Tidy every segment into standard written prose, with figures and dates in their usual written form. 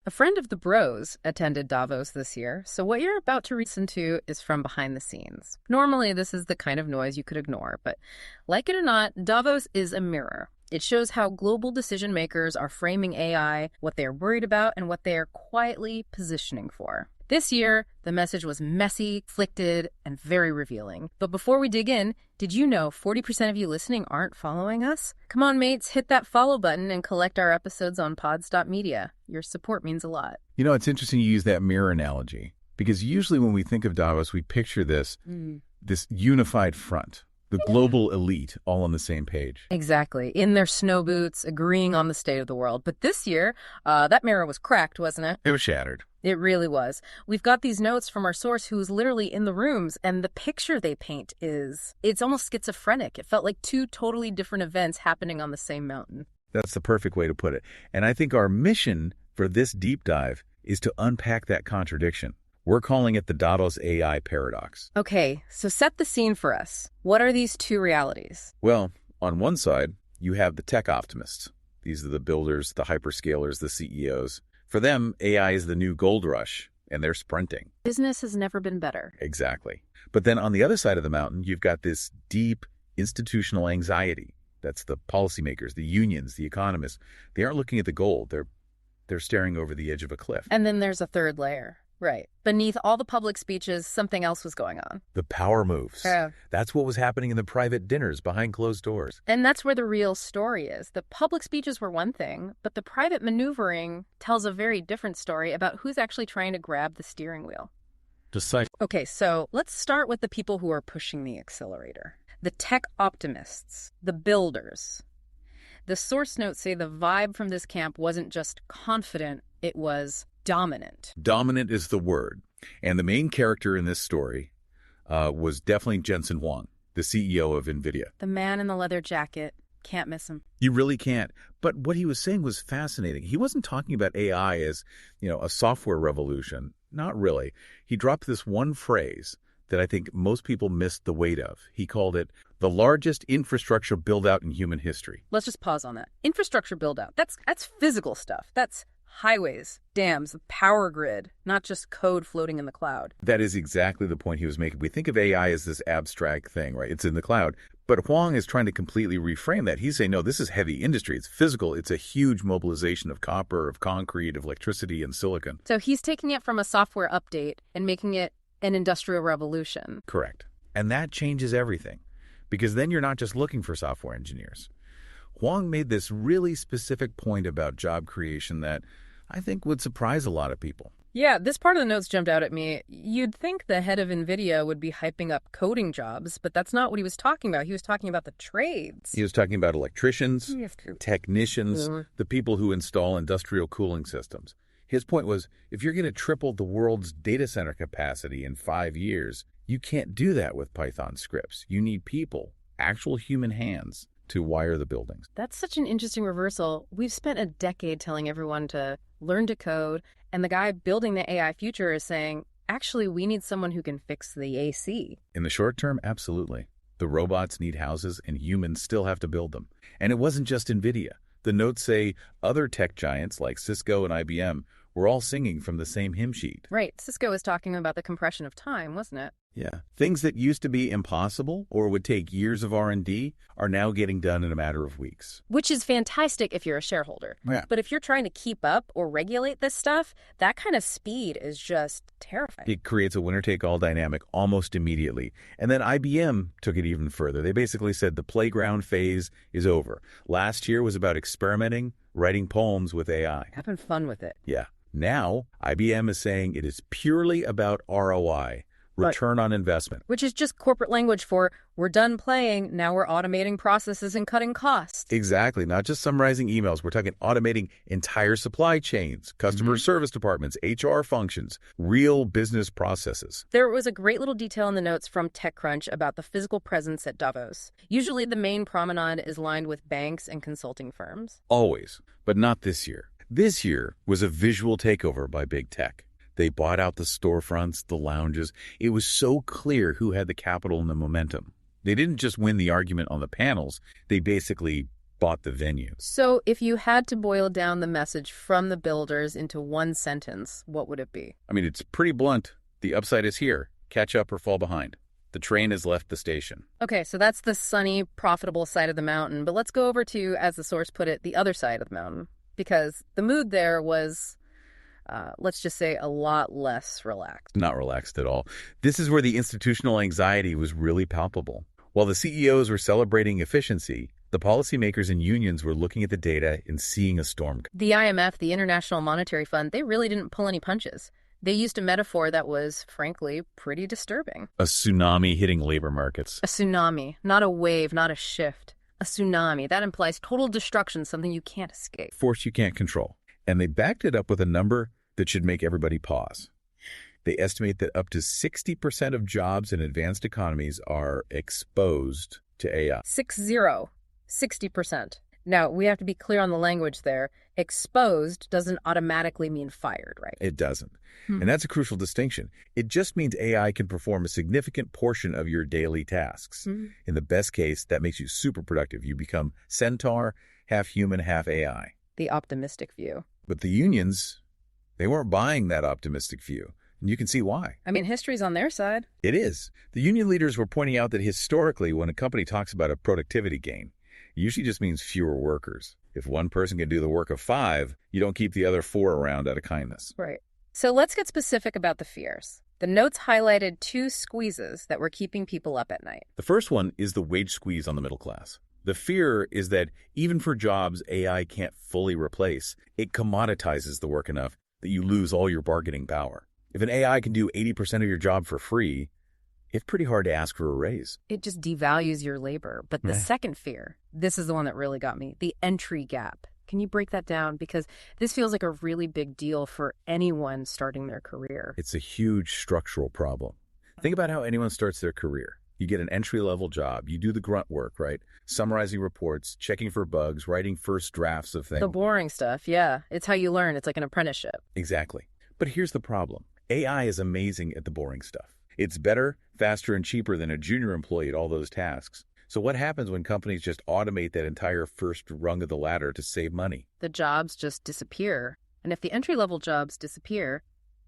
A friend of the Bros attended Davos this year, so what you're about to listen to is from behind the scenes. Normally, this is the kind of noise you could ignore, but like it or not, Davos is a mirror. It shows how global decision makers are framing AI, what they're worried about, and what they are quietly positioning for. This year, the message was messy, conflicted, and very revealing. But before we dig in, did you know 40% of you listening aren't following us? Come on, mates, hit that follow button and collect our episodes on pods.media. Your support means a lot. You know, it's interesting you use that mirror analogy, because usually when we think of Davos, we picture this unified front. The global elite all on the same page. Exactly. In their snow boots, agreeing on the state of the world. But this year, that mirror was cracked, wasn't it? It was shattered. It really was. We've got these notes from our source who's literally in the rooms, and the picture they paint it's almost schizophrenic. It felt like two totally different events happening on the same mountain. That's the perfect way to put it. And I think our mission for this deep dive is to unpack that contradiction. We're calling it the Davos AI paradox. Okay, so set the scene for us. What are these two realities? Well, on one side, you have the tech optimists. These are the builders, the hyperscalers, the CEOs. For them, AI is the new gold rush, and they're sprinting. Business has never been better. Exactly. But then on the other side of the mountain, you've got this deep institutional anxiety. That's the policymakers, the unions, the economists. They aren't looking at the gold. They're staring over the edge of a cliff. And then there's a third layer. Right. Beneath all the public speeches, something else was going on. The power moves. Yeah. That's what was happening in the private dinners behind closed doors. And that's where the real story is. The public speeches were one thing, but the private maneuvering tells a very different story about who's actually trying to grab the steering wheel. Okay, so let's start with the people who are pushing the accelerator. The tech optimists, the builders. The source notes say the vibe from this camp wasn't just confident, it was dominant. Dominant is the word. And the main character in this story was definitely Jensen Huang, the CEO of NVIDIA. The man in the leather jacket. Can't miss him. You really can't. But what he was saying was fascinating. He wasn't talking about AI as, a software revolution. Not really. He dropped this one phrase that I think most people missed the weight of. He called it the largest infrastructure build-out in human history. Let's just pause on that. Infrastructure build-out. That's physical stuff. That's highways, dams, the power grid, not just code floating in the cloud. That is exactly the point he was making. We think of AI as this abstract thing, right? It's in the cloud. But Huang is trying to completely reframe that. He's saying, no, this is heavy industry. It's physical. It's a huge mobilization of copper, of concrete, of electricity, and silicon. So he's taking it from a software update and making it an industrial revolution. Correct. And that changes everything, because then you're not just looking for software engineers. Huang made this really specific point about job creation that I think would surprise a lot of people. Yeah, this part of the notes jumped out at me. You'd think the head of NVIDIA would be hyping up coding jobs, but that's not what he was talking about. He was talking about the trades. He was talking about electricians, technicians, the people who install industrial cooling systems. His point was, if you're going to triple the world's data center capacity in 5 years, you can't do that with Python scripts. You need people, actual human hands, to wire the buildings. That's such an interesting reversal. We've spent a decade telling everyone to learn to code, and the guy building the AI future is saying, actually, we need someone who can fix the AC. In the short term, absolutely. The robots need houses, and humans still have to build them. And it wasn't just NVIDIA. The notes say other tech giants like Cisco and IBM were all singing from the same hymn sheet. Right. Cisco was talking about the compression of time, wasn't it? Yeah. Things that used to be impossible or would take years of R&D are now getting done in a matter of weeks. Which is fantastic if you're a shareholder. Yeah. But if you're trying to keep up or regulate this stuff, that kind of speed is just terrifying. It creates a winner-take-all dynamic almost immediately. And then IBM took it even further. They basically said the playground phase is over. Last year was about experimenting, writing poems with AI. Having fun with it. Yeah. Now, IBM is saying it is purely about ROI, return on investment. Which is just corporate language for, we're done playing, now we're automating processes and cutting costs. Exactly. Not just summarizing emails. We're talking automating entire supply chains, customer service departments, HR functions, real business processes. There was a great little detail in the notes from TechCrunch about the physical presence at Davos. Usually the main promenade is lined with banks and consulting firms. Always, but not this year. This year was a visual takeover by big tech. They bought out the storefronts, the lounges. It was so clear who had the capital and the momentum. They didn't just win the argument on the panels. They basically bought the venue. So if you had to boil down the message from the builders into one sentence, what would it be? I mean, it's pretty blunt. The upside is here. Catch up or fall behind. The train has left the station. Okay, so that's the sunny, profitable side of the mountain. But let's go over to, as the source put it, the other side of the mountain. Because the mood there was, let's just say, a lot less relaxed. Not relaxed at all. This is where the institutional anxiety was really palpable. While the CEOs were celebrating efficiency, the policymakers and unions were looking at the data and seeing a storm. The IMF, the International Monetary Fund, they really didn't pull any punches. They used a metaphor that was, frankly, pretty disturbing. A tsunami hitting labor markets. A tsunami, not a wave, not a shift. A tsunami. That implies total destruction, something you can't escape. Force you can't control. And they backed it up with a number that should make everybody pause. They estimate that up to 60% of jobs in advanced economies are exposed to AI. 60%. Now, we have to be clear on the language there. Exposed doesn't automatically mean fired, right? It doesn't. And that's a crucial distinction. It just means AI can perform a significant portion of your daily tasks. In the best case, that makes you super productive. You become centaur, half human, half AI. The optimistic view. But the unions, they weren't buying that optimistic view. And you can see why. I mean, history's on their side. It is. The union leaders were pointing out that historically, when a company talks about a productivity gain, it usually just means fewer workers. If one person can do the work of 5, you don't keep the other 4 around out of kindness. Right. So let's get specific about the fears. The notes highlighted 2 squeezes that were keeping people up at night. The first one is the wage squeeze on the middle class. The fear is that even for jobs AI can't fully replace, it commoditizes the work enough that you lose all your bargaining power. If an AI can do 80% of your job for free, it's pretty hard to ask for a raise. It just devalues your labor. But the second fear, this is the one that really got me, the entry gap. Can you break that down? Because this feels like a really big deal for anyone starting their career. It's a huge structural problem. Think about how anyone starts their career. You get an entry-level job. You do the grunt work, right? Summarizing reports, checking for bugs, writing first drafts of things. The boring stuff, yeah. It's how you learn. It's like an apprenticeship. Exactly. But here's the problem. AI is amazing at the boring stuff. It's better, faster, and cheaper than a junior employee at all those tasks. So what happens when companies just automate that entire first rung of the ladder to save money? The jobs just disappear. And if the entry-level jobs disappear,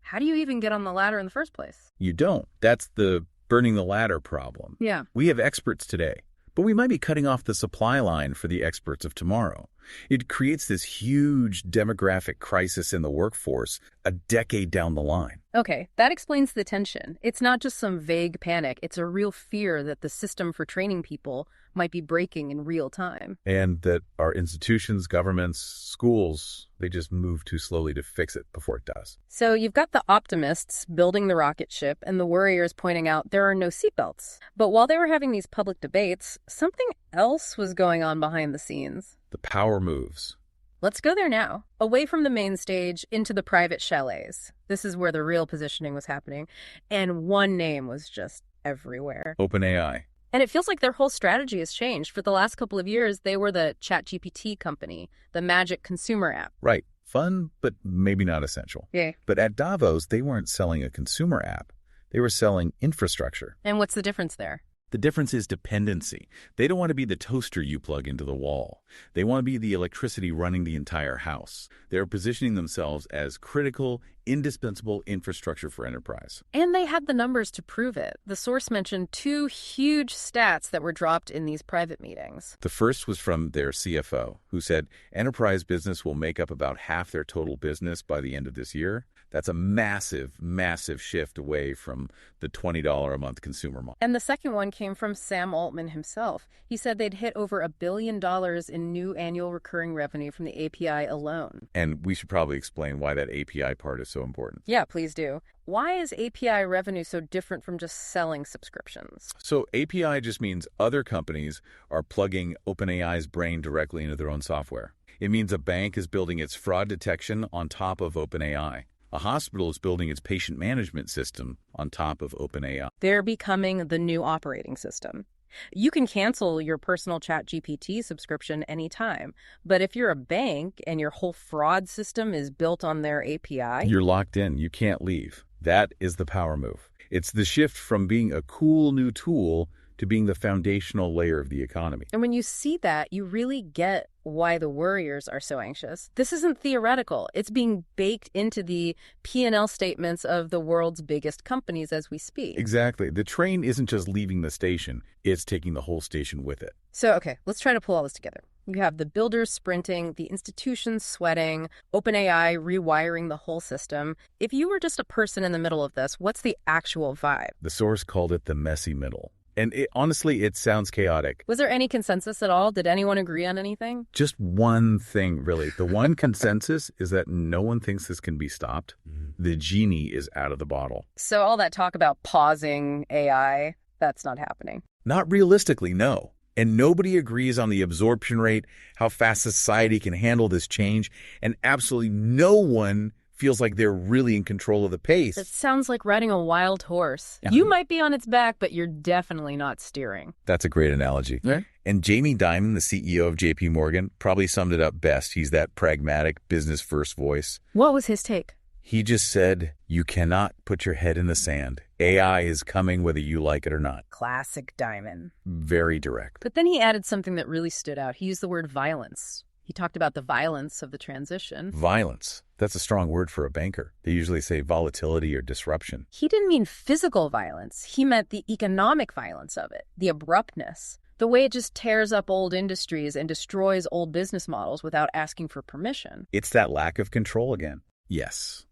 how do you even get on the ladder in the first place? You don't. That's the burning the ladder problem. Yeah. We have experts today, but we might be cutting off the supply line for the experts of tomorrow. It creates this huge demographic crisis in the workforce a decade down the line. Okay, that explains the tension. It's not just some vague panic. It's a real fear that the system for training people might be breaking in real time. And that our institutions, governments, schools, they just move too slowly to fix it before it does. So you've got the optimists building the rocket ship and the worriers pointing out there are no seatbelts. But while they were having these public debates, something else was going on behind the scenes. The power moves. Let's go there now, away from the main stage into the private chalets. This is where the real positioning was happening, and one name was just everywhere. OpenAI. And it feels like their whole strategy has changed. For the last couple of years, they were the ChatGPT company, the magic consumer app. Right. Fun, but maybe not essential. Yeah. But at Davos, they weren't selling a consumer app. They were selling infrastructure. And what's the difference there? The difference is dependency. They don't want to be the toaster you plug into the wall. They want to be the electricity running the entire house. They're positioning themselves as critical, indispensable infrastructure for enterprise. And they had the numbers to prove it. The source mentioned 2 huge stats that were dropped in these private meetings. The first was from their CFO, who said enterprise business will make up about half their total business by the end of this year. That's a massive, massive shift away from the $20 a month consumer model. And the second one came from Sam Altman himself. He said they'd hit over $1 billion in new annual recurring revenue from the API alone. And we should probably explain why that API part is so important. Yeah, please do. Why is API revenue so different from just selling subscriptions? So API just means other companies are plugging OpenAI's brain directly into their own software. It means a bank is building its fraud detection on top of OpenAI. A hospital is building its patient management system on top of OpenAI. They're becoming the new operating system. You can cancel your personal ChatGPT subscription anytime, but if you're a bank and your whole fraud system is built on their API... You're locked in. You can't leave. That is the power move. It's the shift from being a cool new tool to being the foundational layer of the economy. And when you see that, you really get why the worriers are so anxious. This isn't theoretical. It's being baked into the P&L statements of the world's biggest companies as we speak. Exactly. The train isn't just leaving the station, it's taking the whole station with it. So, okay, let's try to pull all this together. You have the builders sprinting, the institutions sweating, OpenAI rewiring the whole system. If you were just a person in the middle of this, what's the actual vibe? The source called it the messy middle. And honestly, it sounds chaotic. Was there any consensus at all? Did anyone agree on anything? Just one thing, really. The one consensus is that no one thinks this can be stopped. The genie is out of the bottle. So all that talk about pausing AI, that's not happening. Not realistically, no. And nobody agrees on the absorption rate, how fast society can handle this change, and absolutely no one feels like they're really in control of the pace. It sounds like riding a wild horse. Yeah. You might be on its back, but you're definitely not steering. That's a great analogy. Yeah. And Jamie Dimon, the CEO of JP Morgan, probably summed it up best. He's that pragmatic, business-first voice. What was his take? He just said, you cannot put your head in the sand. AI is coming whether you like it or not. Classic Dimon. Very direct. But then he added something that really stood out. He used the word violence. He talked about the violence of the transition. Violence. That's a strong word for a banker. They usually say volatility or disruption. He didn't mean physical violence. He meant the economic violence of it, the abruptness, the way it just tears up old industries and destroys old business models without asking for permission. It's that lack of control again. Yes.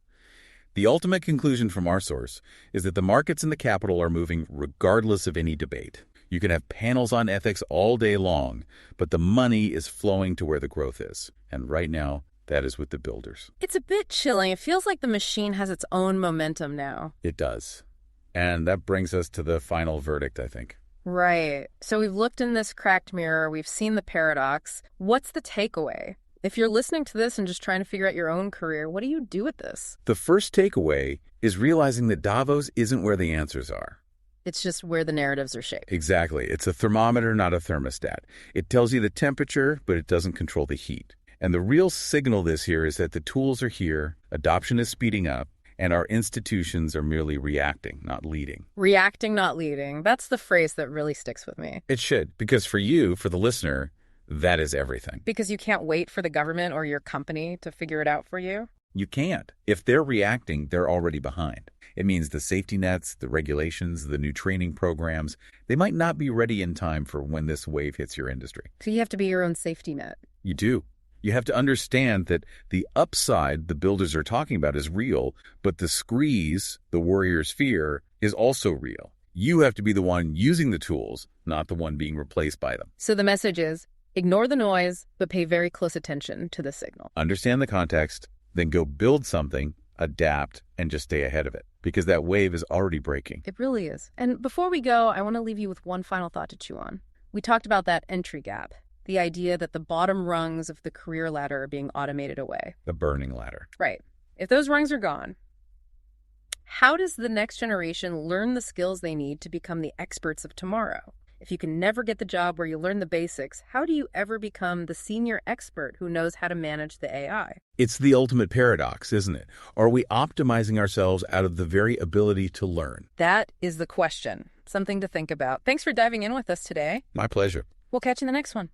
The ultimate conclusion from our source is that the markets and the capital are moving regardless of any debate. You can have panels on ethics all day long, but the money is flowing to where the growth is. And right now, that is with the builders. It's a bit chilling. It feels like the machine has its own momentum now. It does. And that brings us to the final verdict, I think. Right. So we've looked in this cracked mirror. We've seen the paradox. What's the takeaway? If you're listening to this and just trying to figure out your own career, what do you do with this? The first takeaway is realizing that Davos isn't where the answers are. It's just where the narratives are shaped. Exactly. It's a thermometer, not a thermostat. It tells you the temperature, but it doesn't control the heat. And the real signal this here is that the tools are here, adoption is speeding up, and our institutions are merely reacting, not leading. Reacting, not leading. That's the phrase that really sticks with me. It should, because for you, for the listener, that is everything. Because you can't wait for the government or your company to figure it out for you? You can't. If they're reacting, they're already behind. It means the safety nets, the regulations, the new training programs, they might not be ready in time for when this wave hits your industry. So you have to be your own safety net. You do. You have to understand that the upside the builders are talking about is real, but the squeeze, the warrior's fear, is also real. You have to be the one using the tools, not the one being replaced by them. So the message is, ignore the noise, but pay very close attention to the signal. Understand the context, then go build something, adapt, and just stay ahead of it, because that wave is already breaking. It really is. And before we go, I want to leave you with one final thought to chew on. We talked about that entry gap, the idea that the bottom rungs of the career ladder are being automated away. The burning ladder. Right. If those rungs are gone, how does the next generation learn the skills they need to become the experts of tomorrow? If you can never get the job where you learn the basics, how do you ever become the senior expert who knows how to manage the AI? It's the ultimate paradox, isn't it? Are we optimizing ourselves out of the very ability to learn? That is the question. Something to think about. Thanks for diving in with us today. My pleasure. We'll catch you in the next one.